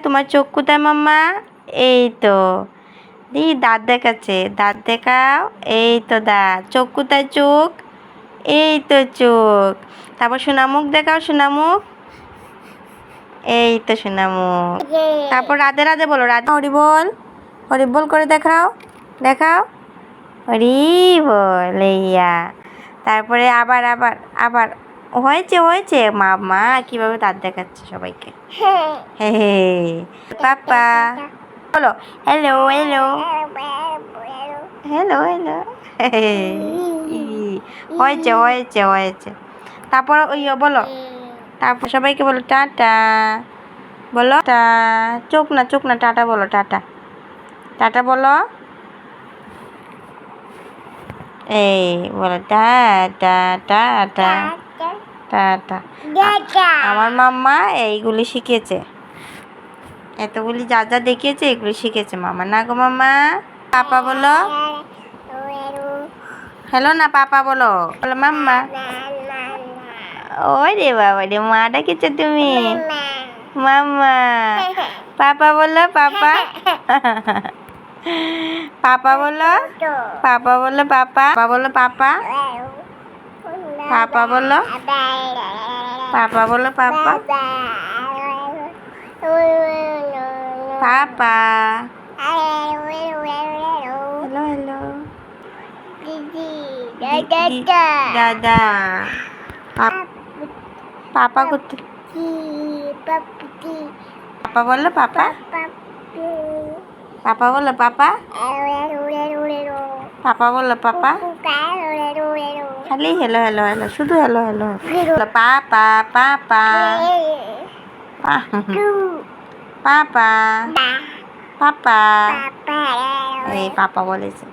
তোমার চোখ কোথায় মাম্মা? এই তো দি দাঁত দেখাচ্ছে, দাঁত দেখাও। এই তো দাঁত। চোখ কোথায়? চোখ এই তো চোখ। তারপর সোনামুখ দেখাও, সোনামুখ। এই তো সোনামুখ। তারপর রাধে রাধে বলো, রাধে হরি বল, হরি বল করে দেখাও, দেখাও হরি বল। ইয়া তারপরে আবার আবার আবার হয়েছে হয়েছে। মামা কিভাবে দাঁত দেখাচ্ছে সবাইকে। হে হে পাপা বলো হ্যালো হ্যালো হ্যালো হ্যালো। হয়েছে হয়েছে হয়েছে। তারপর ওই বলো, তারপর সবাইকে বলো টাটা, বলো টা। চোখ না চোখ না, টাটা বলো, টাটা টাটা বলো। এই বলো টাটা টাটা টাটা। আমার মাম্মা এইগুলি শিখেছে, এতগুলি যা যা দেখিয়েছে এগুলি শিখেছে মামা। না গো মাম্মা? পাপা বলো হ্যালো না, পাপা বলো, বলো মাম্মা। ওই রে বাবা রে, মা ডাকিছো তুমি? মাম্মা। পাপা বলো, পাপা। পাপা বলো, পাপা বলো, পাপা, পাপা বলো, পাপা, পাপা বলো, পাপা বলো, পাপা, পাপা। হ্যালো হ্যালো দাদা। পাপা কোথায়? পাপা বলো, পাপা, পাপা বলো, পাপা, পাপা বলো, পাপা। খালি হ্যালো হ্যালো হ্যালো, শুধু হ্যালো হ্যালো। পাপা পাপা পাপা পাপা। এই পাপা বলেছে।